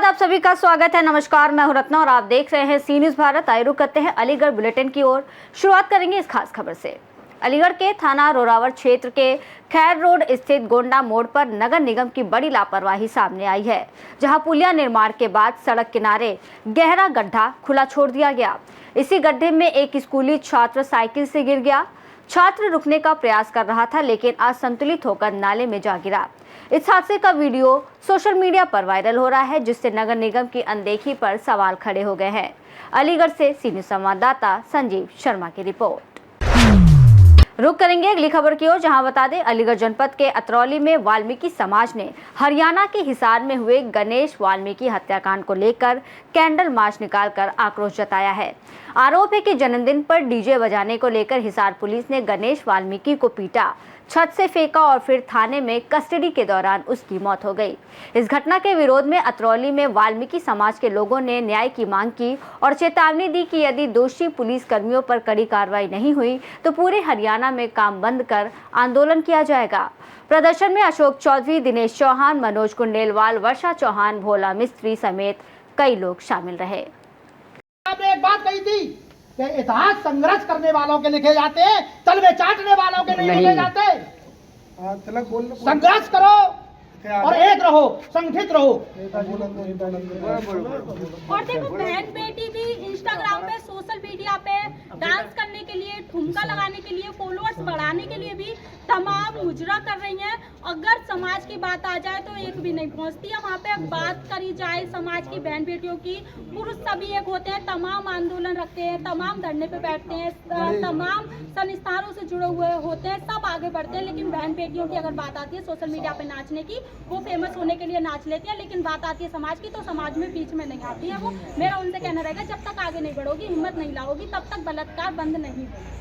आप सभी का स्वागत है। नमस्कार, मैं हूं रत्ना और आप देख रहे हैं सी न्यूज़ भारत। आइए रुक करते हैं अलीगढ़ बुलेटिन की ओर। शुरुआत करेंगे इस खास खबर से। अलीगढ़ के थाना रोरावर क्षेत्र के खैर रोड स्थित गोंडा मोड़ पर नगर निगम की बड़ी लापरवाही सामने आई है, जहां पुलिया निर्माण के बाद सड़क किनारे गहरा गड्ढा खुला छोड़ दिया गया। इसी गड्ढे में एक स्कूली छात्र साइकिल से गिर गया। छात्र रुकने का प्रयास कर रहा था, लेकिन असंतुलित होकर नाले में जा गिरा। इस हादसे का वीडियो सोशल मीडिया पर वायरल हो रहा है, जिससे नगर निगम की अनदेखी पर सवाल खड़े हो गए हैं। अलीगढ़ से सी न्यूज़ संवाददाता संजीव शर्मा की रिपोर्ट। रुक करेंगे अगली खबर की ओर, जहां बता दें अलीगढ़ जनपद के अतरौली में वाल्मीकि समाज ने हरियाणा के हिसार में हुए गणेश वाल्मीकि हत्याकांड को लेकर कैंडल मार्च निकालकर आक्रोश जताया है। आरोप है कि जन्मदिन पर डीजे बजाने को लेकर हिसार पुलिस ने गणेश वाल्मीकि को पीटा, छत से फेंका और फिर थाने में कस्टडी के दौरान उसकी मौत हो गई। इस घटना के विरोध में अतरौली में वाल्मीकि समाज के लोगों ने न्याय की मांग की और चेतावनी दी कि यदि दोषी पुलिस कर्मियों पर कड़ी कार्रवाई नहीं हुई तो पूरे हरियाणा में काम बंद कर आंदोलन किया जाएगा। प्रदर्शन में अशोक चौधरी, दिनेश चौहान, मनोज कुंडेलवाल, वर्षा चौहान, भोला मिस्त्री समेत कई लोग शामिल रहे। आपने एक बात कही थी कि इतिहास संघर्ष करने वालों के लिखे जाते हैं, तलवे चाटने वालों के नहीं लिखे जाते। संघर्ष करो और एक रहो, संगठित रहो। और देखो, बहन बेटी भी इंस्टाग्राम पे, सोशल मीडिया पे डांस करने के लिए, ठुमका लगाने के लिए, फॉलोअर्स बढ़ाने के लिए भी तमाम मुजरा कर रही हैं। अगर समाज की बात आ जाए तो एक भी नहीं पहुंचती है वहाँ पे। बात करी जाए समाज की बहन बेटियों की, पुरुष सभी एक होते हैं, तमाम आंदोलन रखते हैं, तमाम धरने पे बैठते हैं, तमाम संस्थानों से जुड़े हुए होते हैं, सब आगे बढ़ते हैं। लेकिन बहन बेटियों की अगर बात आती है सोशल मीडिया पे नाचने की, वो फेमस होने के लिए नाच लेती है, लेकिन बात आती है समाज की तो समाज में बीच में नहीं आती है वो। मेरा उनसे कहना रहेगा, जब तक आगे नहीं बढ़ोगी, हिम्मत नहीं लाओगी, तब तक बलात्कार बंद नहीं होगा।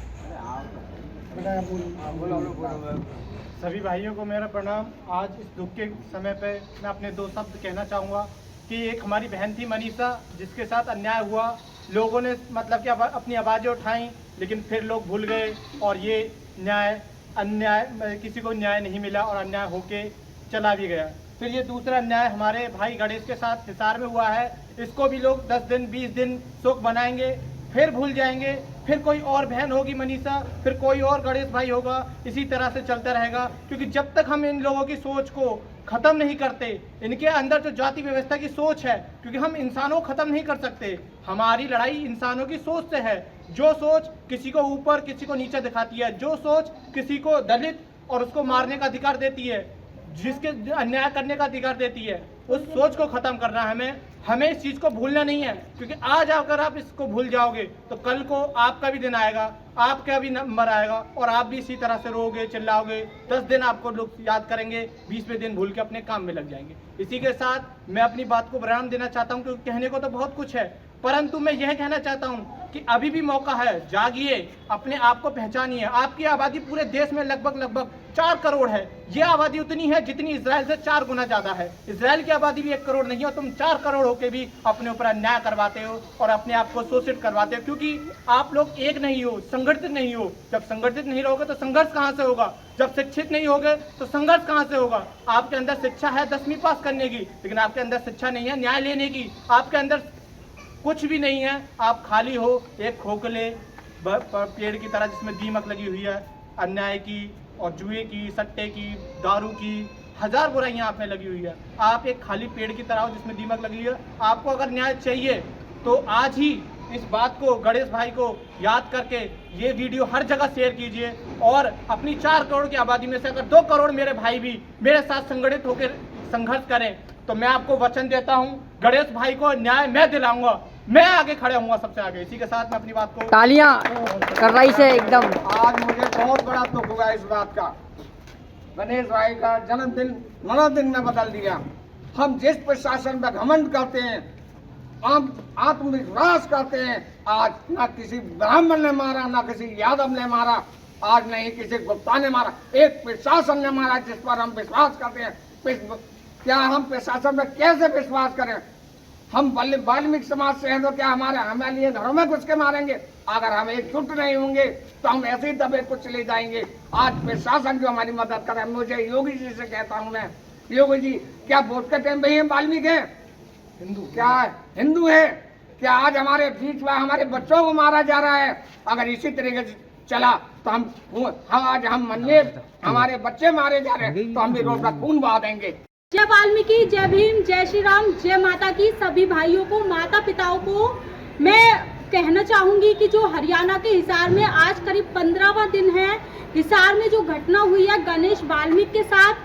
सभी भाइयों को मेरा प्रणाम। आज इस दुख के समय पे मैं अपने दो शब्द कहना चाहूँगा कि एक हमारी बहन थी मनीषा, जिसके साथ अन्याय हुआ। लोगों ने मतलब कि अपनी आवाज़ें उठाई, लेकिन फिर लोग भूल गए और ये अन्याय किसी को न्याय नहीं मिला और अन्याय होके चला भी गया। फिर ये दूसरा अन्याय हमारे भाई गणेश के साथ हिसार में हुआ है। इसको भी लोग 10 दिन 20 दिन शोक बनाएंगे, फिर भूल जाएंगे, फिर कोई और बहन होगी मनीषा, फिर कोई और गणेश भाई होगा। इसी तरह से चलता रहेगा, क्योंकि जब तक हम इन लोगों की सोच को ख़त्म नहीं करते, इनके अंदर जो जाति व्यवस्था की सोच है, क्योंकि हम इंसानों को ख़त्म नहीं कर सकते। हमारी लड़ाई इंसानों की सोच से है। जो सोच किसी को ऊपर किसी को नीचे दिखाती है, जो सोच किसी को दलित और उसको मारने का अधिकार देती है, जिसके अन्याय करने का अधिकार देती है, उस सोच को ख़त्म करना है हमें इस चीज़ को भूलना नहीं है। क्योंकि आज अगर आप इसको भूल जाओगे तो कल को आपका भी दिन आएगा, आपका भी नंबर आएगा और आप भी इसी तरह से रोओगे, चिल्लाओगे। 10 दिन आपको लोग याद करेंगे, 20वें दिन भूल के अपने काम में लग जाएंगे। इसी के साथ मैं अपनी बात को विराम देना चाहता हूँ, क्योंकि कहने को तो बहुत कुछ है, परंतु मैं यह कहना चाहता हूँ कि अभी भी मौका है। जागिए, अपने आप को पहचानिए। आपकी आबादी पूरे देश में लगभग 4 करोड़ है। ये आबादी उतनी है जितनी इजराइल से 4 गुना ज्यादा है। इजराइल की आबादी भी 1 करोड़ नहीं है और तुम 4 करोड़ होके भी अपने ऊपर अन्याय करवाते हो और अपने आप को शोषित करवाते हो, क्योंकि आप लोग एक नहीं हो, संगठित नहीं हो। जब संगठित नहीं रहोगे तो संघर्ष कहाँ से होगा? जब शिक्षित नहीं होगे तो संघर्ष कहाँ से होगा? आपके अंदर शिक्षा है 10वीं पास करने की, लेकिन आपके अंदर शिक्षा नहीं है न्याय लेने की। आपके अंदर कुछ भी नहीं है, आप खाली हो एक खोखले पेड़ की तरह जिसमें दीमक लगी हुई है, अन्याय की और जुए की, सट्टे की, दारू की, 1000 बुराइयां आप में लगी हुई है। आप एक खाली पेड़ की तरह हो जिसमें दीमक लगी हुई है। आपको अगर न्याय चाहिए तो आज ही इस बात को गणेश भाई को याद करके ये वीडियो हर जगह शेयर कीजिए और अपनी 4 करोड़ की आबादी में से अगर 2 करोड़ मेरे भाई भी मेरे साथ संगठित होकर संघर्ष करें तो मैं आपको वचन देता हूँ, गणेश भाई को न्याय मैं दिलाऊंगा। मैं आगे खड़े होऊंगा सबसे आगे। इसी के साथ मैं अपनी बात को तालियां कर रही से एकदम। आज मुझे बहुत बड़ा दुख हुआ इस बात का। गणेश भाई का जन्मदिन मनोदिन में बदल दिया। हम जिस प्रशासन पर घमंड करते हैं, आत्मविश्वास करते हैं, आज ना किसी ब्राह्मण ने मारा, ना किसी यादव ने मारा, आज नहीं किसी गुप्ता ने मारा, एक प्रशासन ने मारा जिस पर हम विश्वास करते हैं। क्या हम प्रशासन पर कैसे विश्वास करें? हम वाल्मीकि समाज से हैं तो क्या हमारे घरों में घुस के मारेंगे? अगर हम एकजुट नहीं होंगे तो हम ऐसे ही दबे कुछ ले जाएंगे। आज प्रशासन जो हमारी मदद करे, मुझे योगी जी से कहता हूं मैं, योगी जी क्या वोट के टाइम पे ही हम वाल्मीकि हैं? क्या हिंदू है? क्या आज हमारे बीच में हमारे बच्चों को मारा जा रहा है? अगर इसी तरीके से चला तो हम आज हम मनिए हमारे बच्चे मारे जा रहे हैं तो हम भी रोज का खून बहा देंगे। जय वाल्मीकि, जय भीम, जय श्री राम, जय माता की। सभी भाइयों को, माता पिताओं को मैं कहना चाहूंगी कि जो हरियाणा के हिसार में आज करीब 15वां दिन है, हिसार में जो घटना हुई है गणेश वाल्मीकि के साथ।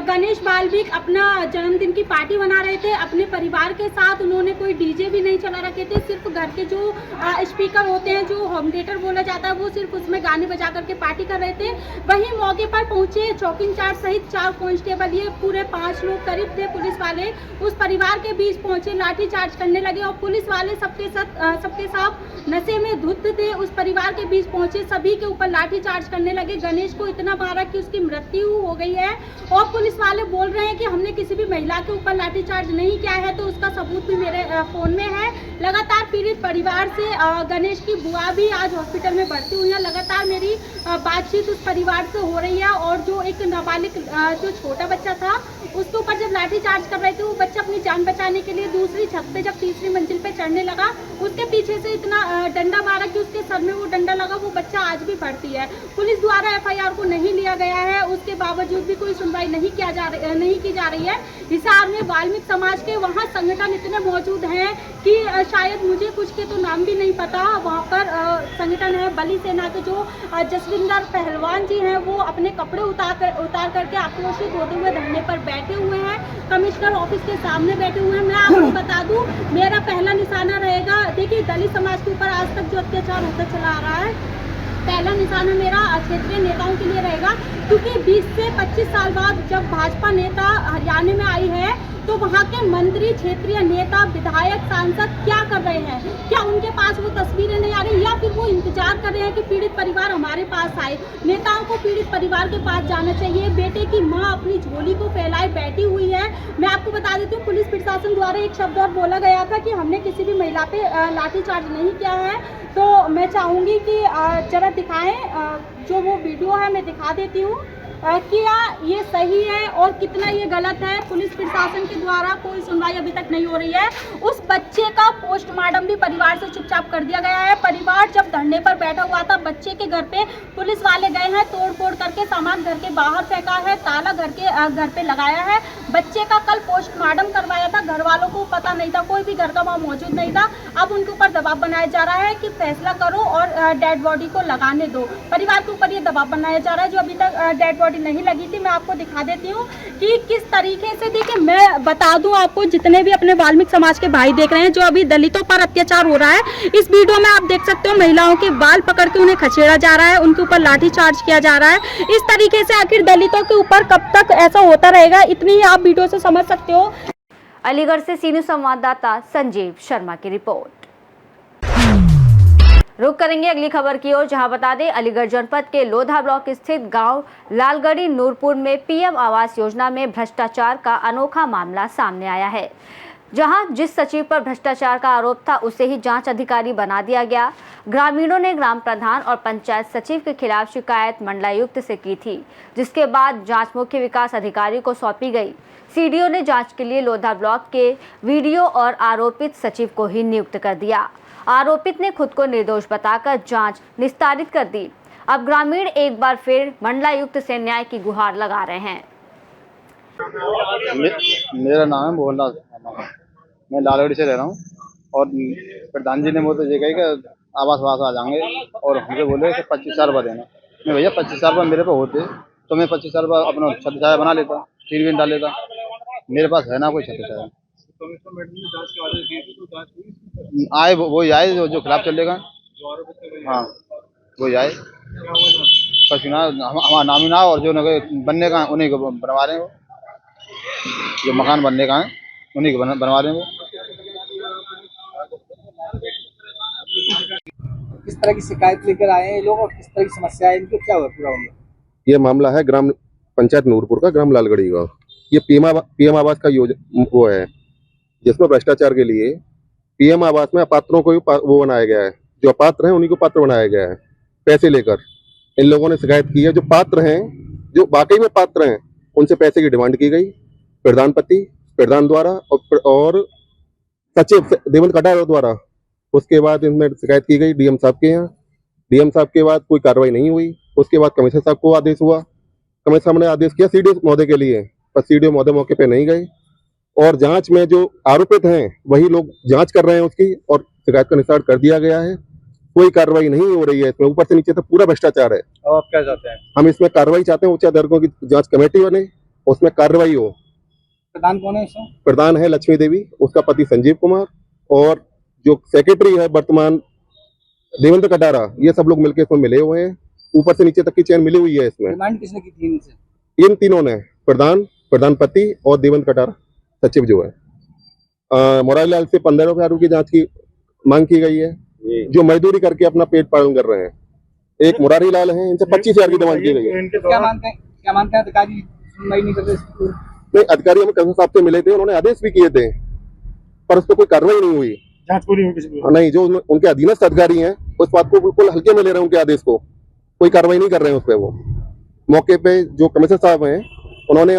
गणेश वाल्मीकि अपना जन्मदिन की पार्टी बना रहे थे अपने परिवार के साथ। उन्होंने कोई डीजे भी नहीं चला रखे थे, सिर्फ घर के जो स्पीकर होते हैं, जो होम थिएटर बोला जाता है, वो सिर्फ उसमें गाने बजा करके पार्टी कर रहे थे। वहीं मौके पर पहुंचे चौकी इंचार्ज सहित 4 कांस्टेबल, ये पूरे 5 लोग करीब थे पुलिस वाले, उस परिवार के बीच पहुंचे, लाठी चार्ज करने लगे और पुलिस वाले सबके साथ नशे में धुत थे। उस परिवार के बीच पहुंचे, सभी के ऊपर लाठी चार्ज करने लगे। गणेश को इतना मारा कि उसकी मृत्यु हो गई है और पुलिस वाले बोल रहे हैं कि हमने किसी भी महिला के ऊपर लाठीचार्ज नहीं किया है, तो उसका सबूत भी मेरे फोन में है। लगातार पीड़ित परिवार से गणेश की बुआ भी आज हॉस्पिटल में भर्ती हुई है। लगातार मेरी बातचीत उस परिवार से हो रही है और जो एक नाबालिग जो छोटा बच्चा था उसके ऊपर जब लाठीचार्ज कर रहे थे, वो बच्चा अपनी जान बचाने के लिए दूसरी छत पे जब तीसरी मंजिल पे चढ़ने लगा, उसके पीछे से इतना डंडा मारा कि उसके सर में वो डंडा लगा। वो बच्चा आज भी भर्ती है। पुलिस द्वारा FIR को नहीं लिया गया है, उसके बावजूद भी कोई सुनवाई नहीं की जा रही है। हिसार में वाल्मीकि समाज के वहाँ संगठन इतने मौजूद हैं कि शायद मुझे कुछ के तो नाम भी नहीं पता। वहाँ पर संगठन है बली सेना के, जो जसविंदर पहलवान जी हैं, वो अपने कपड़े उतार करके आक्रोशित होते हुए धरने पर बैठे हुए हैं। कमिश्नर ऑफिस के सामने बैठे हुए हैं। मैं आपको बता दूं, मेरा पहला निशाना रहेगा, देखिए दलित समाज के ऊपर आज तक जो अत्याचार होता चला आ रहा है, पहला निशाना मेरा क्षेत्रीय नेताओं के लिए रहेगा, क्योंकि 20 से 25 साल बाद जब भाजपा नेता हरियाणा में आई है तो वहाँ के मंत्री, क्षेत्रीय नेता, विधायक, सांसद क्या कर रहे हैं? क्या उनके पास वो तस्वीरें नहीं आ रही, या फिर वो इंतजार कर रहे हैं कि पीड़ित परिवार हमारे पास आए? नेताओं को पीड़ित परिवार के पास जाना चाहिए। बेटे की मां अपनी झोली को फैलाए बैठी हुई है। मैं आपको बता देती हूँ, पुलिस प्रशासन द्वारा एक शब्द और बोला गया था कि हमने किसी भी महिला पे लाठीचार्ज नहीं किया है। तो मैं चाहूँगी कि जरा दिखाएं, जो वो वीडियो है मैं दिखा देती हूँ, क्या ये सही है और कितना ये गलत है। पुलिस प्रशासन के द्वारा कोई सुनवाई अभी तक नहीं हो रही है। उस बच्चे का पोस्टमार्टम भी परिवार से चुपचाप कर दिया गया है। परिवार जब धरने पर बैठा हुआ था, बच्चे के घर पे पुलिस वाले गए हैं, तोड़ फोड़ करके सामान घर के बाहर फेंका है, ताला घर पे लगाया है। बच्चे का कल पोस्टमार्टम करवाया था, घर वालों को पता नहीं था, कोई भी घर का वहाँ मौजूद नहीं था। अब उनके ऊपर दबाव बनाया जा रहा है कि फैसला करो और डेड बॉडी को लगाने दो। परिवार के ऊपर ये दबाव बनाया जा रहा है। जो अभी तक डेड बॉडी नहीं लगी थी, मैं आपको दिखा देती हूँ कि किस तरीके से। देखिए, मैं बता दूं आपको, जितने भी अपने वाल्मीकि समाज के भाई देख रहे हैं, जो अभी दलितों पर अत्याचार हो रहा है, इस वीडियो में आप देख सकते हो महिलाओं के बाल पकड़ के उन्हें खसेड़ा जा रहा है, उनके ऊपर लाठीचार्ज किया जा रहा है। इस तरीके से आखिर दलितों के ऊपर कब तक ऐसा होता रहेगा, इतनी ही आप वीडियो से समझ सकते हो। अलीगढ़ से सी न्यूज़ संवाददाता संजीव शर्मा की रिपोर्ट। रुक करेंगे अगली खबर की ओर, जहां बता दें अलीगढ़ जनपद के लोधा ब्लॉक स्थित गांव लालगढ़ी नूरपुर में PM आवास योजना में भ्रष्टाचार का अनोखा मामला सामने आया है। जहां जिस सचिव पर भ्रष्टाचार का आरोप था, उसे ही जांच अधिकारी बना दिया गया। ग्रामीणों ने ग्राम प्रधान और पंचायत सचिव के खिलाफ शिकायत मंडलायुक्त से की थी, जिसके बाद जांच मुख्य विकास अधिकारी को सौंपी गई। CDO ने जांच के लिए लोधा ब्लॉक के VDO और आरोपित सचिव को ही नियुक्त कर दिया। आरोपित ने खुद को निर्दोष बताकर जांच निस्तारित कर दी। अब ग्रामीण एक बार फिर मंडलायुक्त से न्याय की गुहार लगा रहे हैं। मेरा नाम है मोहनलाल, मैं लालगढ़ी से रह रहा हूँ और प्रधान जी ने मुझे ये कही कि आवास आ जाएंगे और हमसे बोले कि 25,000 रुपये देना। मैं भैया 25,000 रुपये मेरे पे होते तो मैं 25,000 रुपये अपना छत छाया बना लेता, 3 दिन डाल लेता। मेरे पास है ना कोई छत छाया। आए वही आए जो खिलाफ चलेगा। हाँ, वही आए, हमारा नाम ही ना, और जो बनने का उन्हीं को बनवा रहे हैं, वो जो मकान बनने का है उन्हीं को बनवा रहे हैं। वो किस तरह की शिकायत लेकर आए हैं ये लोग और किस तरह की समस्या है इनको, क्या हुआ पूरा मामला? ये मामला है ग्राम पंचायत नूरपुर का, ग्राम लालगढ़ी का। ये PM आवास का वो है, जिसमें भ्रष्टाचार के लिए PM आवास में अपात्रों को वो बनाया गया है। जो अपात्र हैं उन्हीं को पात्र बनाया गया है पैसे लेकर। इन लोगों ने शिकायत की है, जो पात्र हैं, जो वाकई में पात्र हैं, उनसे पैसे की डिमांड की गई प्रधानपति, प्रधान द्वारा और सचिव देवेंद्र कटारा द्वारा। उसके बाद इनमें शिकायत की गई डीएम साहब के यहाँ। डीएम साहब के बाद कोई कार्रवाई नहीं हुई। उसके बाद कमिश्नर साहब को आदेश हुआ। कमिश्नर साहब ने आदेश किया सीडीओ महोदय के लिए, पर सीडीओ महोदय मौके पे नहीं गए। और जांच में जो आरोपित हैं वही लोग जांच कर रहे हैं उसकी, और शिकायत का निस्तारण कर दिया गया है। कोई कार्रवाई नहीं हो रही है इसमें, ऊपर से नीचे तक पूरा भ्रष्टाचार है। अब आप क्या चाहते हैं? हम इसमें कार्रवाई चाहते हैं, उच्च अधिकारियों की जांच कमेटी बने, उसमें कार्रवाई हो। प्रधान कौन है इसमें? प्रधान है लक्ष्मी देवी, उसका पति संजीव कुमार, और जो सेक्रेटरी है वर्तमान देवेंद्र कटारा, ये सब लोग मिलकर इसमें मिले हुए हैं। ऊपर से नीचे तक की चेन मिली हुई है इसमें। डिमांड किसने की थी इनसे? इन तीनों ने, प्रधान पति और देवेंद्र कटारा सचिव जो है। मुरारी लाल से 15,000 रुपये की जांच की मांग की गई है, जो मजदूरी करके अपना पेट पालन कर रहे हैं। एक मुरारी लाल है, इनसे 25,000 की डिमांड की गई है। क्या मानते हैं अधिकारी सुनवाई नहीं करते? नहीं, अधिकारी हमें कमिश्नर साहब से मिले थे, उन्होंने आदेश भी किए थे, पर उस पर कोई कार्रवाई नहीं हुई। जांच पूरी हुई नहीं, जो उनके अधीनस्थ अधिकारी हैं उस बात को बिल्कुल हल्के में ले रहे हैं, उनके आदेश को कोई कार्रवाई नहीं कर रहे हैं उस पर। वो मौके पे जो कमिश्नर साहब हैं उन्होंने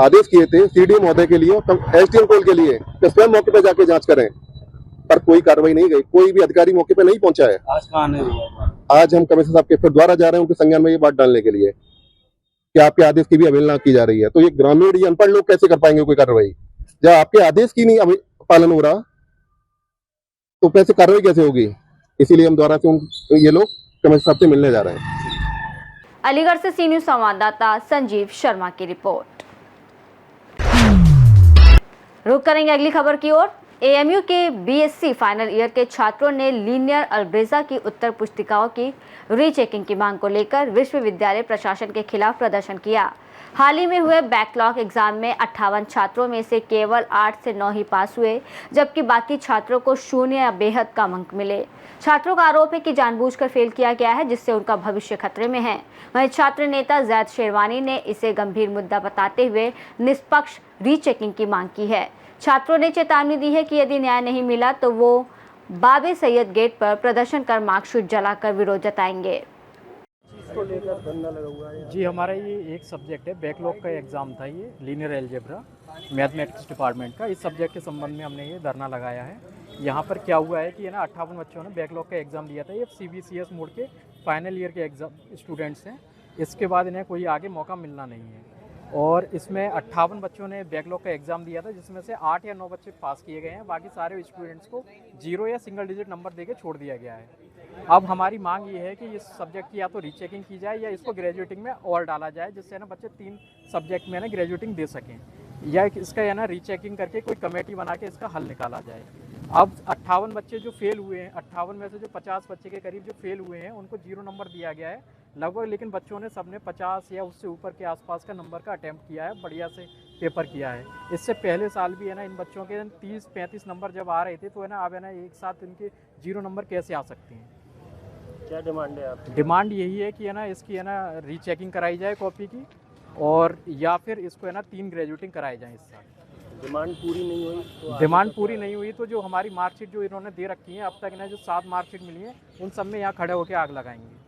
आदेश किए थे सीडीओ महोदय के लिए और एसडीएम कोल के लिए कि स्वयं मौके पे जाके जांच करें, पर कोई कार्रवाई नहीं गई। कोई भी अधिकारी मौके पे नहीं पहुंचा है। आज कहाँ आने हुआ? आज हम कमिश्नर साहब के फिर द्वारा जा रहे हैं उनके संज्ञान में ये बात डालने के लिए कि आपके आदेश की भी अवहेलना की जा रही है। तो ये ग्रामीण, ये अनपढ़ लोग कैसे कर पाएंगे कोई कार्रवाई? जब आपके आदेश की नहीं पालन हो रहा तो कैसे कार्रवाई कैसे होगी? इसीलिए हम द्वारा से ये लोग कमिश्नर साहब से मिलने जा रहे हैं। अलीगढ़ से सी न्यूज़ संवाददाता संजीव शर्मा की रिपोर्ट। रुक करेंगे अगली खबर की ओर। एएमयू के बीएससी फाइनल ईयर के छात्रों ने लीनियर अलब्रेजा की उत्तर पुस्तिकाओं की रीचेकिंग की मांग को लेकर विश्वविद्यालय प्रशासन के खिलाफ प्रदर्शन किया। हाल ही में हुए बैकलॉग एग्जाम में 58 छात्रों में से केवल 8 से 9 ही पास हुए, जबकि बाकी छात्रों को 0 या बेहद कम अंक मिले। छात्रों का आरोप है कि जानबूझकर फेल किया गया है, जिससे उनका भविष्य खतरे में है। वहीं छात्र नेता जैद शेरवानी ने इसे गंभीर मुद्दा बताते हुए निष्पक्ष रीचेकिंग की मांग की है। छात्रों ने चेतावनी दी है कि यदि न्याय नहीं मिला तो वो बाबे सैयद गेट पर प्रदर्शन कर मार्कशीट जलाकर विरोध जताएंगे। जी, हमारा ये एक सब्जेक्ट है, बैकलॉग का एग्ज़ाम था, ये लीनियर अलजेब्रा मैथमेटिक्स डिपार्टमेंट का। इस सब्जेक्ट के संबंध में हमने ये धरना लगाया है। यहाँ पर क्या हुआ है कि 58 बच्चों ने बैकलॉग का एग्ज़ाम दिया था। ये CBCS मोड के फाइनल ईयर के एग्ज़ाम स्टूडेंट्स हैं। इसके बाद इन्हें कोई आगे मौका मिलना नहीं है, और इसमें 58 बच्चों ने बैकलॉग का एग्ज़ाम दिया था, जिसमें से 8 या 9 बच्चे पास किए गए हैं। बाकी सारे स्टूडेंट्स को 0 या सिंगल डिजिट नंबर देके छोड़ दिया गया है। अब हमारी मांग ये है कि इस सब्जेक्ट की या तो रीचेकिंग की जाए या इसको ग्रेजुएटिंग में और डाला जाए, जिससे ना बच्चे 3 सब्जेक्ट में ना ग्रेजुएटिंग दे सकें, या इसका है ना रीचेकिंग करके कोई कमेटी बना के इसका हल निकाला जाए। अब 58 बच्चे जो फेल हुए हैं, 58 में से जो 50 बच्चे के करीब जो फेल हुए हैं उनको 0 नंबर दिया गया है लगभग, लेकिन बच्चों ने सबने 50 या उससे ऊपर के आसपास का नंबर का अटैम्प्ट किया है, बढ़िया से पेपर किया है। इससे पहले साल भी है ना इन बच्चों के 30-35 नंबर जब आ रहे थे, तो है ना अब है ना एक साथ इनके 0 नंबर कैसे आ सकते हैं? क्या डिमांड है आपकी? डिमांड यही है कि है ना इसकी है ना रीचेकिंग कराई जाए कॉपी की, और या फिर इसको है ना 3 ग्रेजुएटिंग कराई जाए इस साल। डिमांड पूरी नहीं हुई तो डिमांड पूरी नहीं हुई तो जो हमारी मार्कशीट जो इन्होंने दे रखी है अब तक, इन्हें जो 7 मार्कशीट मिली है उन सब में यहाँ खड़े होकर आग लगाएंगे।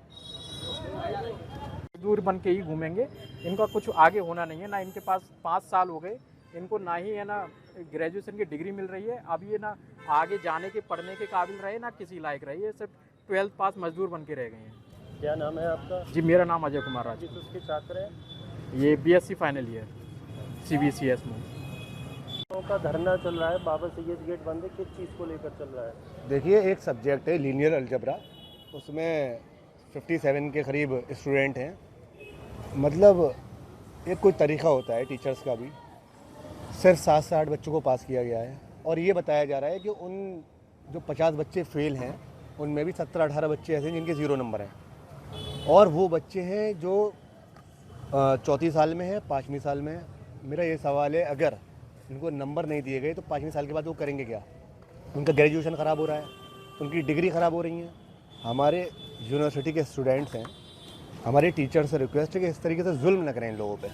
दूर बन के ही घूमेंगे, इनका कुछ आगे होना नहीं है ना। इनके पास 5 साल हो गए, इनको ना ही है ना ग्रेजुएशन की डिग्री मिल रही है। अब ये ना आगे जाने के पढ़ने के काबिल रहे ना किसी लायक रहे, ये सिर्फ 12th पास मजदूर बन के रह गए हैं। क्या नाम है आपका? जी, मेरा नाम अजय कुमार राज। उसके छात्र हैं? ये BSc फाइनल ईयर CBCS में का धरना चल रहा है, बाबा सैयद गेट बंद है, किस चीज़ को लेकर चल रहा है? देखिए, एक सब्जेक्ट है लीनियर अलजेब्रा, उसमें 57 के करीब स्टूडेंट हैं। मतलब एक कोई तरीका होता है टीचर्स का भी, सिर्फ 7 से 8 बच्चों को पास किया गया है, और ये बताया जा रहा है कि उन जो 50 बच्चे फेल हैं उनमें भी 17-18 बच्चे ऐसे हैं जिनके 0 नंबर हैं, और वो बच्चे हैं जो 4वीं साल में है, 5वीं साल में है। मेरा ये सवाल है, अगर इनको नंबर नहीं दिए गए तो 5वीं साल के बाद वो करेंगे क्या? उनका ग्रेजुएशन ख़राब हो रहा है, उनकी डिग्री ख़राब हो रही है। हमारे यूनिवर्सिटी के स्टूडेंट्स हैं, हमारे टीचर से रिक्वेस्ट है कि इस तरीके से जुल्म न करें इन लोगों पे।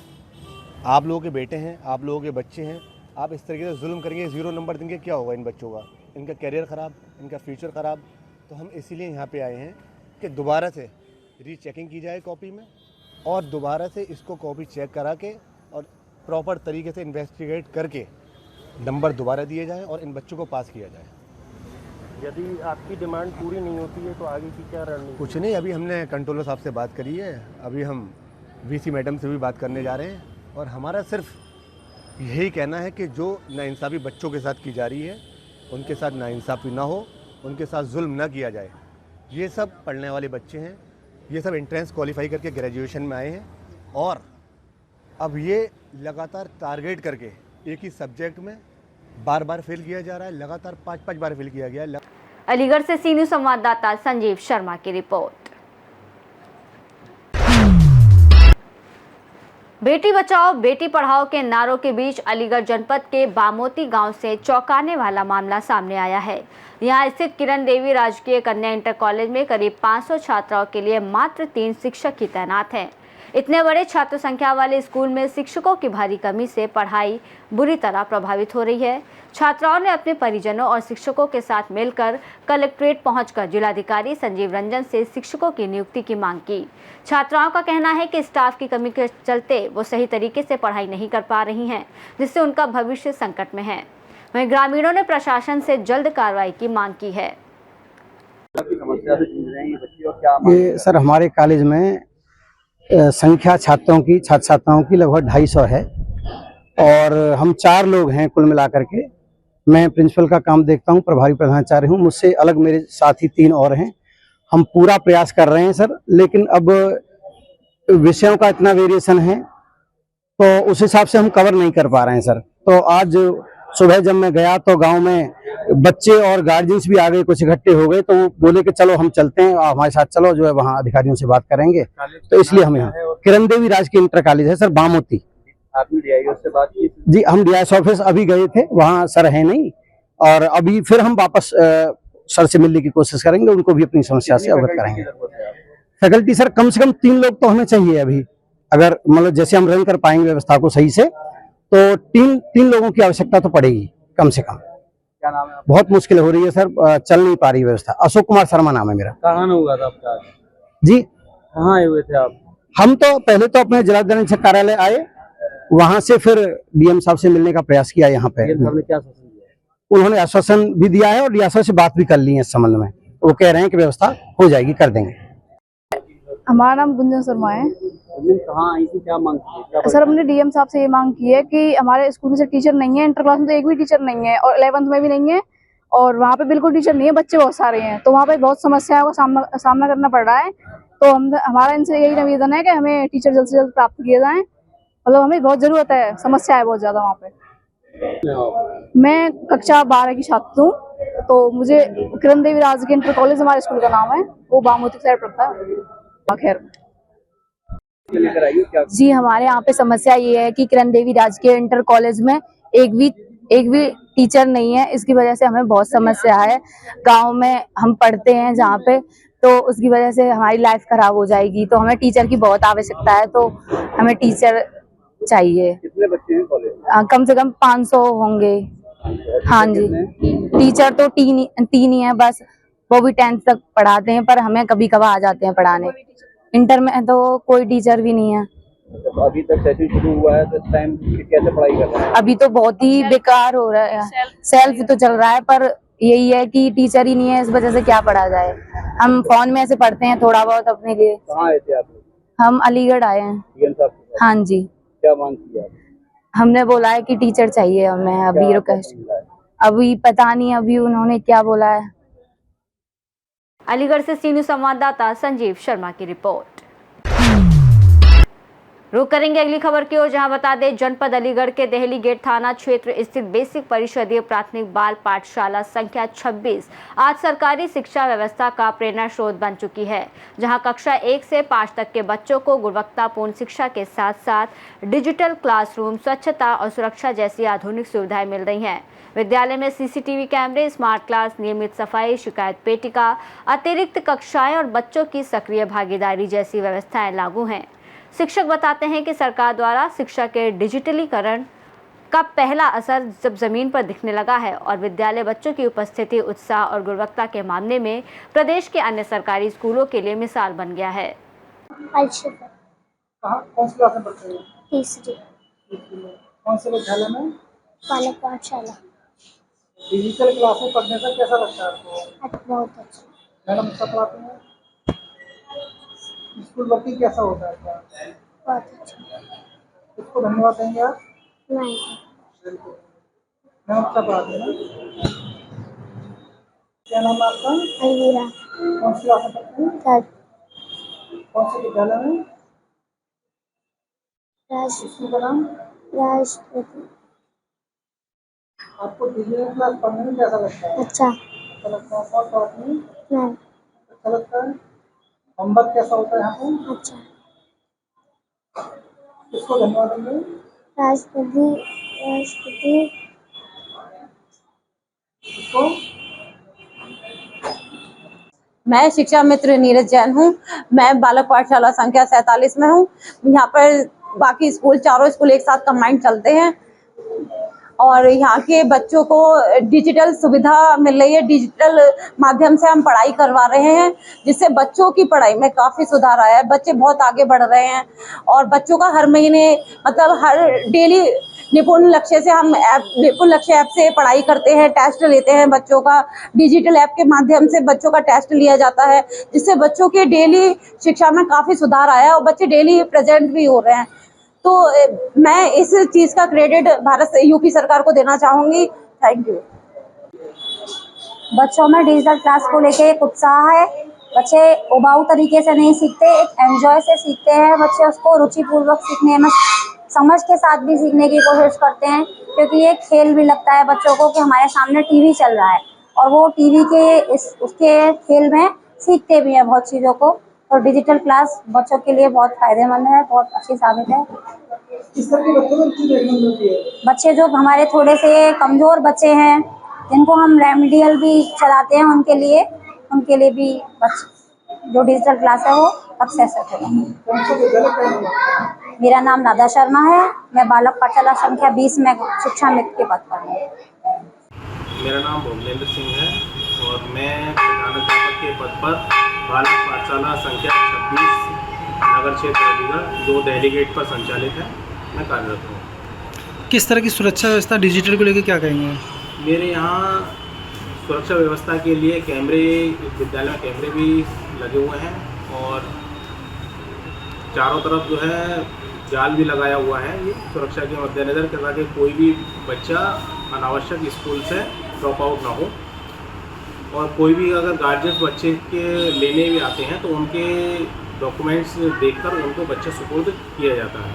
आप लोगों के बेटे हैं, आप लोगों के बच्चे हैं, आप इस तरीके से जुल्म करेंगे, 0 नंबर देंगे, क्या होगा इन बच्चों का? इनका करियर ख़राब, इनका फ्यूचर ख़राब। तो हम इसीलिए यहाँ पे आए हैं कि दोबारा से रीचेकिंग की जाए कॉपी में, और दोबारा से इसको कॉपी चेक करा के और प्रॉपर तरीके से इन्वेस्टिगेट करके नंबर दोबारा दिए जाएं और इन बच्चों को पास किया जाए। यदि आपकी डिमांड पूरी नहीं होती है तो आगे की क्या रणनीति? कुछ नहीं, अभी हमने कंट्रोलर साहब से बात करी है, अभी हम वीसी मैडम से भी बात करने जा रहे हैं और हमारा सिर्फ यही कहना है कि जो नाइंसाफ़ी बच्चों के साथ की जा रही है उनके साथ नाइंसाफ़ी ना हो, उनके साथ जुल्म ना किया जाए। ये सब पढ़ने वाले बच्चे हैं, ये सब एंट्रेंस क्वालिफाई करके ग्रेजुएशन में आए हैं और अब ये लगातार टारगेट करके एक ही सब्जेक्ट में बार बार फेल किया जा रहा है, लगातार 5-5 बार फेल किया गया है। अलीगढ़ से सी न्यूज़ संवाददाता संजीव शर्मा की रिपोर्ट। बेटी बचाओ बेटी पढ़ाओ के नारों के बीच अलीगढ़ जनपद के बामोती गांव से चौंकाने वाला मामला सामने आया है। यहां स्थित किरण देवी राजकीय कन्या इंटर कॉलेज में करीब 500 छात्राओं के लिए मात्र 3 शिक्षक ही तैनात हैं। इतने बड़े छात्र संख्या वाले स्कूल में शिक्षकों की भारी कमी से पढ़ाई बुरी तरह प्रभावित हो रही है। छात्राओं ने अपने परिजनों और शिक्षकों के साथ मिलकर कलेक्ट्रेट पहुंचकर जिलाधिकारी संजीव रंजन से शिक्षकों की नियुक्ति की मांग की। छात्राओं का कहना है कि स्टाफ की कमी के चलते वो सही तरीके से पढ़ाई नहीं कर पा रही हैं, जिससे उनका भविष्य संकट में है। वहीं ग्रामीणों ने प्रशासन से जल्द कार्रवाई की मांग की है। ये सर हमारे कॉलेज में संख्या छात्र छात्राओं की लगभग 250 है और हम 4 लोग हैं कुल मिलाकर के। मैं प्रिंसिपल का काम देखता हूं, प्रभारी प्रधानाचार्य हूं, मुझसे अलग मेरे साथी 3 और हैं। हम पूरा प्रयास कर रहे हैं सर, लेकिन अब विषयों का इतना वेरिएशन है तो उस हिसाब से हम कवर नहीं कर पा रहे हैं सर। तो आज सुबह जब मैं गया तो गांव में बच्चे और गार्जियंस भी आ गए, कुछ इकट्ठे हो गए, तो वो बोले कि चलो हम चलते हैं, हमारे साथ चलो, जो है वहाँ अधिकारियों से बात करेंगे। तो इसलिए हम यहाँ किरण देवी राजकीय इंटर कॉलेज है सर, बामोती। आपने डीआईओ से बात की? जी, हम डीआईओ ऑफिस अभी गए थे, वहाँ सर है नहीं, और अभी फिर हम वापस सर से मिलने की कोशिश करेंगे, उनको भी अपनी समस्या से अवगत कराएंगे। फैकल्टी सर कम से कम 3 लोग तो हमें चाहिए अभी, अगर मतलब जैसे हम रन कर पाएंगे व्यवस्था को सही से, तो 3 लोगों की आवश्यकता तो पड़ेगी कम से कम। क्या नाम है आपका? बहुत मुश्किल हो रही है सर, चल नहीं पा रही व्यवस्था। अशोक कुमार शर्मा नाम है मेरा। कहाँ हुआ था आपका? जी, कहाँ आए हुए थे आप? हम तो पहले तो अपने जिला कार्यालय आए, वहां से फिर डीएम साहब से मिलने का प्रयास किया यहाँ पे। क्या आश्वासन दिया? उन्होंने आश्वासन भी दिया है और डीएम साहब से बात भी कर ली है इस संबंध में। वो कह रहे हैं कि व्यवस्था हो जाएगी, कर देंगे। हमारा नाम गुंजन शर्मा है। कहाँ आई थी, क्या मांग की? सर हमने डीएम साहब से ये मांग की है कि हमारे स्कूल में से टीचर नहीं है, इंटर क्लास में तो एक भी टीचर नहीं है और 11th में भी नहीं है, और वहाँ पे बिल्कुल टीचर नहीं है, बच्चे बहुत सारे हैं, तो वहाँ पे बहुत समस्याओं का सामना करना पड़ रहा है। तो हमारा इनसे यही निवेदन है कि हमें टीचर जल्द से जल्द प्राप्त किए जाएं, मतलब हमें बहुत जरूरत है, समस्या है बहुत ज्यादा वहाँ पे। मैं कक्षा 12 की छात्र हूँ, तो मुझे किरण देवी राजकीय इंटर कॉलेज हमारे स्कूल का नाम है, वो बामोती साइड पड़ता है। खैर जी, हमारे यहाँ पे समस्या ये है कि किरण देवी राजकीय इंटर कॉलेज में एक भी टीचर नहीं है, इसकी वजह से हमें बहुत समस्या है। गांव में हम पढ़ते हैं जहाँ पे, तो उसकी वजह से हमारी लाइफ खराब हो जाएगी, तो हमें टीचर की बहुत आवश्यकता है, तो हमें टीचर चाहिए। कितने बच्चे हैं कॉलेज? कम से कम 500 होंगे। हाँ जी, टीचर तो 3 ही है बस, वो भी 10th तक पढ़ाते हैं, पर हमें कभी कभार आ जाते हैं पढ़ाने। इंटर में तो कोई टीचर भी नहीं है। तो अभी तक सेशन शुरू हुआ है तो इस टाइम कैसे पढ़ाई कर रहे हैं? अभी तो बहुत ही बेकार हो रहा है, सेल्फ तो चल रहा है, पर यही है कि टीचर ही नहीं है, इस वजह से क्या पढ़ा जाए। हम फोन में ऐसे पढ़ते हैं थोड़ा बहुत अपने लिए। कहाँ आए थे आप? हम अलीगढ़ आए हैं। हाँ जी। क्या मांग किया? हमने बोला है कि टीचर चाहिए हमें, अभी अभी पता नहीं अभी उन्होंने क्या बोला है। अलीगढ़ से सी न्यूज़ संवाददाता संजीव शर्मा की रिपोर्ट। रुक करेंगे अगली खबर की ओर, जहां बता दें जनपद अलीगढ़ के देहली गेट थाना क्षेत्र स्थित बेसिक परिषदीय प्राथमिक बाल पाठशाला संख्या 26 आज सरकारी शिक्षा व्यवस्था का प्रेरणा स्रोत बन चुकी है, जहां कक्षा 1 से 5 तक के बच्चों को गुणवत्तापूर्ण शिक्षा के साथ साथ डिजिटल क्लासरूम, स्वच्छता और सुरक्षा जैसी आधुनिक सुविधाएं मिल रही हैं। विद्यालय में सीसीटीवी कैमरे, स्मार्ट क्लास, नियमित सफाई, शिकायत पेटिका, अतिरिक्त कक्षाएं और बच्चों की सक्रिय भागीदारी जैसी व्यवस्थाएं लागू हैं। शिक्षक बताते हैं कि सरकार द्वारा शिक्षा के डिजिटलीकरण का पहला असर जब जमीन पर दिखने लगा है और विद्यालय बच्चों की उपस्थिति, उत्साह और गुणवत्ता के मामले में प्रदेश के अन्य सरकारी स्कूलों के लिए मिसाल बन गया है। कौन सी क्लास में पढ़ते हो? तीसरी। कौन से विद्यालय में? बालक पाठशाला। डिजिटल क्लास में पढ़ने से कैसा लगता है आपको? बहुत अच्छा। मैडम अच्छा पढ़ाते हैं? स्कूल वर्किंग कैसा होता है आपका? बहुत अच्छा। इसको धन्यवाद देंगे आप? नहीं। मैम अच्छा पढ़ाते हैं? क्या नाम है आपका? अलवीरा। कौन सी क्लास में पढ़ते हैं? थर्ड। कौन से विद्यालय में? स्कूल का नाम? राष्ट्रपति। आपको डिजिटल क्लास पढ़ने में कैसा लगता है? अच्छा। अच्छा लगता है? कौन पढ़ाते हैं? नहीं। अच्छा लगता है? होमवर्क कैसा होता है यहाँ पे? अच्छा। किसको धन्यवाद देंगे? राष्ट्रपति। राष्ट्रपति। किसको? मैं शिक्षा मित्र नीरज जैन हूँ। मैं बालक पाठशाला संख्या 47 में हूँ। यहाँ पर बाकी स्कूल, चारों स्कूल एक साथ कंबाइंड चलते हैं और यहाँ के बच्चों को डिजिटल सुविधा मिल रही है। डिजिटल माध्यम से हम पढ़ाई करवा रहे हैं, जिससे बच्चों की पढ़ाई में काफ़ी सुधार आया है। बच्चे बहुत आगे बढ़ रहे हैं और बच्चों का हर महीने मतलब हर डेली निपुण लक्ष्य से हम निपुण लक्ष्य ऐप से पढ़ाई करते हैं, टेस्ट लेते हैं बच्चों का। डिजिटल ऐप के माध्यम से बच्चों का टेस्ट लिया जाता है, जिससे बच्चों के डेली शिक्षा में काफ़ी सुधार आया है और बच्चे डेली प्रेजेंट भी हो रहे हैं। तो मैं इस चीज़ का क्रेडिट यूपी सरकार को देना चाहूँगी। Thank you. बच्चों में डिजिटल क्लास को लेके एक उत्साह है। बच्चे उबाऊ तरीके से नहीं सीखते, एक एंजॉय से सीखते हैं। बच्चे उसको रुचिपूर्वक सीखने में समझ के साथ भी सीखने की कोशिश करते हैं, क्योंकि ये खेल भी लगता है बच्चों को कि हमारे सामने टीवी चल रहा है और वो टीवी के उसके खेल में सीखते भी हैं बहुत चीज़ों को। और डिजिटल क्लास बच्चों के लिए बहुत फायदेमंद है, बहुत अच्छी साबित है। इस तरह के बच्चों को अच्छी देखने को मिलती है। बच्चे जो हमारे थोड़े से कमज़ोर बच्चे हैं, जिनको हम रेमेडियल भी चलाते हैं, उनके लिए भी जो डिजिटल क्लास है वो सक्सेस है। मेरा नाम राधा शर्मा है। मैं बालक पाठशाला संख्या 20 में शिक्षा मित्र के पद पर हूँ। मेरा नाम भूपेंद्र सिंह है और मैं प्रधानाध्यापक के पद पर बालक पाठशाला संख्या 26 नगर क्षेत्र अलीगढ़ 2 डेलीगेट पर संचालित है। मैं कार्यरत हूँ। किस तरह की सुरक्षा व्यवस्था डिजिटल को लेकर क्या कहेंगे? मेरे यहाँ सुरक्षा व्यवस्था के लिए कैमरे, विद्यालय में कैमरे भी लगे हुए हैं और चारों तरफ जो है जाल भी लगाया हुआ है, ये सुरक्षा के मद्देनज़र, ताकि कोई भी बच्चा अनावश्यक स्कूल से ड्रॉप आउट ना हो। और कोई भी अगर गार्जियंस बच्चे के लेने भी आते हैं तो उनके डॉक्यूमेंट्स देखकर उनको बच्चे सुपुर्द किया जाता है।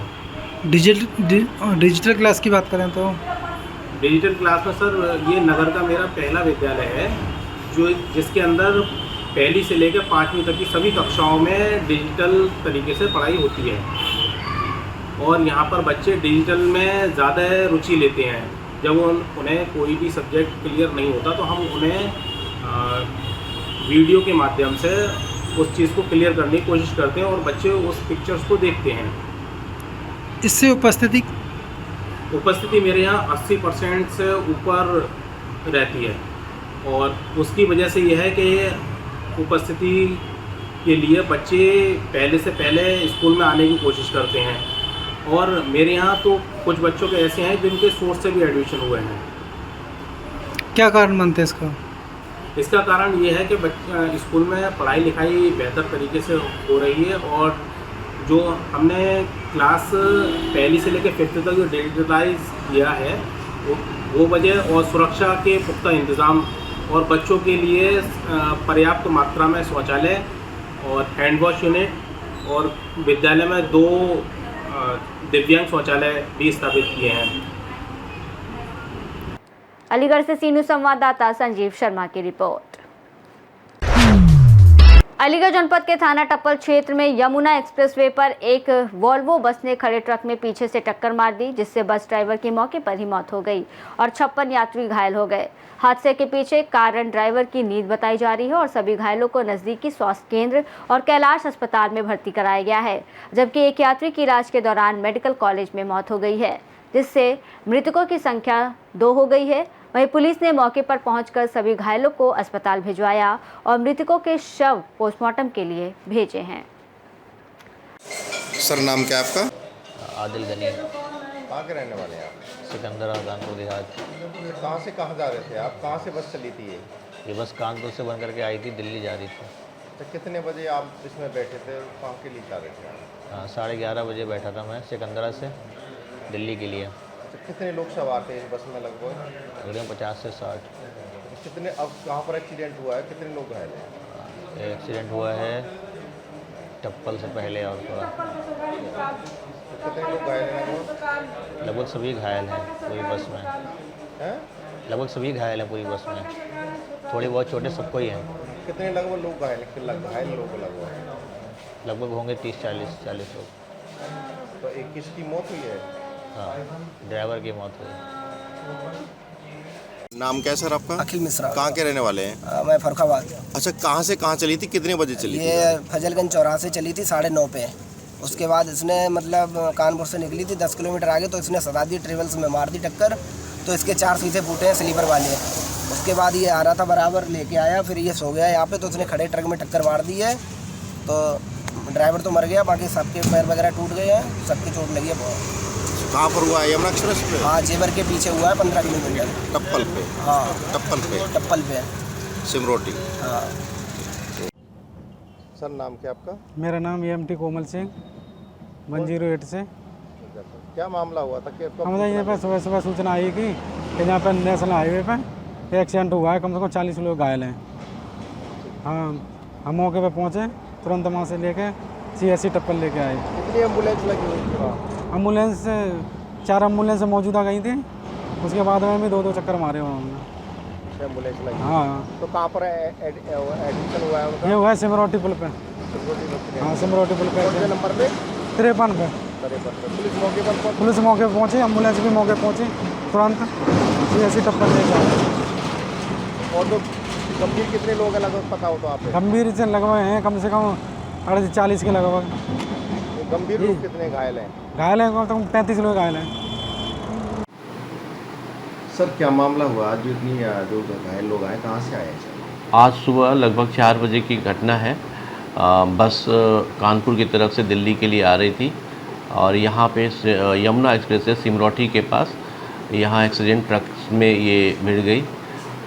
डिजिटल क्लास की बात करें तो डिजिटल क्लास में सर ये नगर का मेरा पहला विद्यालय है जिसके अंदर पहली से लेकर 5वीं तक की सभी कक्षाओं में डिजिटल तरीके से पढ़ाई होती है और यहाँ पर बच्चे डिजिटल में ज़्यादा रुचि लेते हैं। जब उन्हें कोई भी सब्जेक्ट क्लियर नहीं होता तो हम उन्हें वीडियो के माध्यम से उस चीज़ को क्लियर करने की कोशिश करते हैं और बच्चे उस पिक्चर्स को देखते हैं। इससे उपस्थिति मेरे यहाँ 80% से ऊपर रहती है और उसकी वजह से यह है कि उपस्थिति के लिए बच्चे पहले से पहले स्कूल में आने की कोशिश करते हैं और मेरे यहाँ तो कुछ बच्चों के ऐसे हैं जिनके सोर्स से भी एडमिशन हुए हैं। क्या कारण मानते हैं इसका? इसका कारण ये है कि स्कूल में पढ़ाई लिखाई बेहतर तरीके से हो रही है और जो हमने क्लास पहली से लेकर 5th तक जो डिजिटलाइज किया है वो वजह और सुरक्षा के पुख्ता इंतज़ाम और बच्चों के लिए पर्याप्त मात्रा में शौचालय और हैंड वॉश यूनिट और विद्यालय में 2 दिव्यांग शौचालय भी स्थापित किए हैं। अलीगढ़ से सी न्यूज़ संवाददाता संजीव शर्मा की रिपोर्ट। अलीगढ़ जनपद के थाना टप्पल क्षेत्र में यमुना एक्सप्रेसवे पर एक वोल्वो बस ने खड़े ट्रक में पीछे से टक्कर मार दी, जिससे बस ड्राइवर की मौके पर ही मौत हो गई और 56 यात्री घायल हो गए। हादसे के पीछे कारण ड्राइवर की नींद बताई जा रही है और सभी घायलों को नजदीकी स्वास्थ्य केंद्र और कैलाश अस्पताल में भर्ती कराया गया है, जबकि एक यात्री की इलाज के दौरान मेडिकल कॉलेज में मौत हो गई है, जिससे मृतकों की संख्या 2 हो गई है। वहीं पुलिस ने मौके पर पहुंचकर सभी घायलों को अस्पताल भिजवाया और मृतकों के शव पोस्टमार्टम के लिए भेजे हैं। सर नाम क्या है आपका? आदिल गनी। कहाँ के रहने वाले हैं आप? सिकंदरा कानपुर देहात। कहाँ से कहाँ जा रहे थे आप? कहाँ से बस चली थी ये बस कानपुर से बन करके आई थी, दिल्ली जा रही थी। तो कितने बजे आप इसमें बैठे थे और कहाँ के लिए जा रहे थे आप? हाँ, 11:30 बजे बैठा था मैं सिकंदरा से दिल्ली के लिए। तो कितने लोग सवार थे इस बस में लगभग? तकरीबन 50 से 60। कितने, अब कहाँ पर एक्सीडेंट हुआ है, कितने लोग घायल हैं? एक्सीडेंट हुआ है टप्पल से पहले और थोड़ा। कितने लोग घायल हैं? लगभग सभी घायल हैं पूरी बस में। लगभग सभी घायल हैं पूरी बस में, थोड़े बहुत छोटे सबको ही हैं। कितने लगभग लोग घायल हैं? घायल लोग लगभग होंगे 30-40 लोग। तो एक किसकी मौत हुई है? हाँ, ड्राइवर की मौत हुई। नाम क्या है सर आपका? अखिल मिश्रा। कहाँ के रहने वाले हैं? मैं फरुखाबाद। अच्छा, कहाँ से कहाँ चली थी, कितने बजे चली थी? ये फजलगंज चौराहा से चली थी 9:30 पे। उसके बाद इसने मतलब कानपुर से निकली थी 10 किलोमीटर आगे, तो इसने सदादी ट्रेवल्स में मार दी टक्कर, तो इसके 4 शीशे फूटे हैं स्लीपर वाले। उसके बाद ये आ रहा था बराबर, लेके आया, फिर ये सो गया यहाँ पे, तो उसने खड़े ट्रक में टक्कर मार दी है। तो ड्राइवर तो मर गया, बाकी सबके पैर वगैरह टूट गए हैं, सबकी चोट लगी है बहुत। कहाँ पर हुआ है? यमुना एक्सप्रेस पे? हाँ, जेवर के पीछे हुआ है 15 किलोमीटर। टप्पल पे? हाँ, टप्पल पे सिमरोटी। हाँ। सर नाम क्या आपका? मेरा नाम EMT कोमल सिंह 108 से। क्या मामला हुआ था? हमारे यहाँ पर सुबह सूचना आई कि यहाँ पर नेशनल हाईवे पर एक्सीडेंट हुआ है, कम से कम 40 लोग घायल हैं। हाँ, हम मौके पर पहुँचे, तुरंत वहाँ से लेके CSC टप्पल लेके आए। कितनी एम्बुलेंस लगी हुई थी? एम्बुलेंस 4 एम्बुलेंस मौजूदा गई थी, उसके बाद में भी 2 चक्कर मारे उन्होंने। एम्बुलेंस लगी? हाँ। तो कहाँ पर एडमिशन हुआ है उनका? ये हुआ है सिमरोटी पुल पे। हाँ, सिमरोटी पुल पे। नंबर पे? 53 पे। पुलिस मौके पर पहुँची, एम्बुलेंस भी मौके पहुँची, तुरंत CSC टप्पल लेके आए। और तो गंभीर कितने लोग हैं लगभग पता हो तो आप? गंभीर से लगभग हैं कम से कम 40 के लगभग। गंभीर लोग कितने घायल हैं? घायल हैं कम से कम 35 लोग घायल हैं। सर क्या मामला हुआ आज, जो इतनी जो घायल लोग आए, कहाँ से आए हैं? आज सुबह लगभग 4 बजे की घटना है। बस कानपुर की तरफ से दिल्ली के लिए आ रही थी और यहाँ पे यमुना एक्सप्रेस से सिमरोटी के पास यहाँ एक्सीडेंट ट्रक में ये भिड़ गई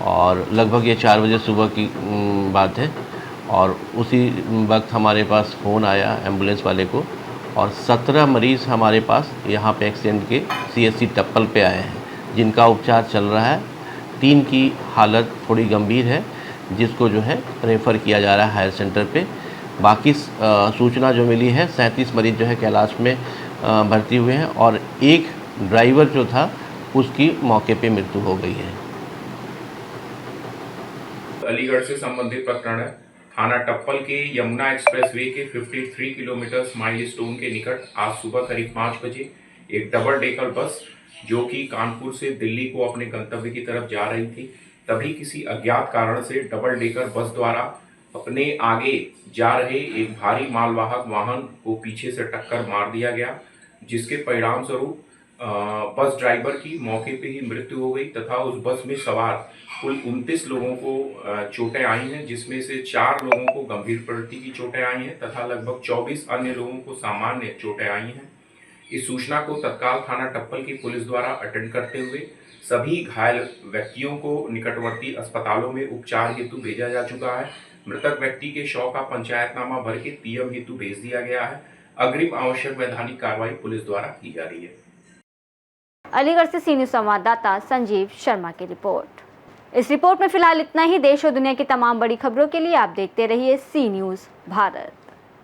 और लगभग ये 4 बजे सुबह की बात है। और उसी वक्त हमारे पास फ़ोन आया एम्बुलेंस वाले को और 17 मरीज़ हमारे पास यहाँ पे एक्सीडेंट के CSC टप्पल पे आए हैं, जिनका उपचार चल रहा है। 3 की हालत थोड़ी गंभीर है, जिसको जो है रेफ़र किया जा रहा है हायर सेंटर पे। बाकी सूचना जो मिली है 37 मरीज़ जो है कैलाश में भर्ती हुए हैं और एक ड्राइवर जो था उसकी मौके पे मृत्यु हो गई है। अलीगढ़ से संबंधित प्रकरण है। थाना टप्पल के यमुना एक्सप्रेस वे के 53 किलोमीटर माइलस्टोन के निकट आज सुबह करीब 5 बजे एक डबल डेकर बस जो कि कानपुर से दिल्ली को अपने गंतव्य की तरफ जा रही थी, तभी किसी अज्ञात कारण से डबल डेकर बस द्वारा अपने आगे जा रहे एक भारी मालवाहक वाहन को पीछे से टक्कर मार दिया गया, जिसके परिणाम स्वरूप बस ड्राइवर की मौके पे ही मृत्यु हो गई तथा उस बस में सवार कुल 29 लोगों को चोटें आई हैं, जिसमें से 4 लोगों को गंभीर प्रकृति की चोटें आई हैं तथा लगभग 24 अन्य लोगों को सामान्य चोटें आई हैं। इस सूचना को तत्काल थाना टप्पल की पुलिस द्वारा अटेंड करते हुए सभी घायल व्यक्तियों को निकटवर्ती अस्पतालों में उपचार हेतु भेजा जा चुका है। मृतक व्यक्ति के शव का पंचायतनामा भर के PM हेतु भेज दिया गया है। अग्रिम आवश्यक वैधानिक कार्रवाई पुलिस द्वारा की जा रही है। अलीगढ़ से सी न्यूज़ संवाददाता संजीव शर्मा की रिपोर्ट। इस रिपोर्ट में फिलहाल इतना ही। देश और दुनिया की तमाम बड़ी खबरों के लिए आप देखते रहिए सी न्यूज़ भारत।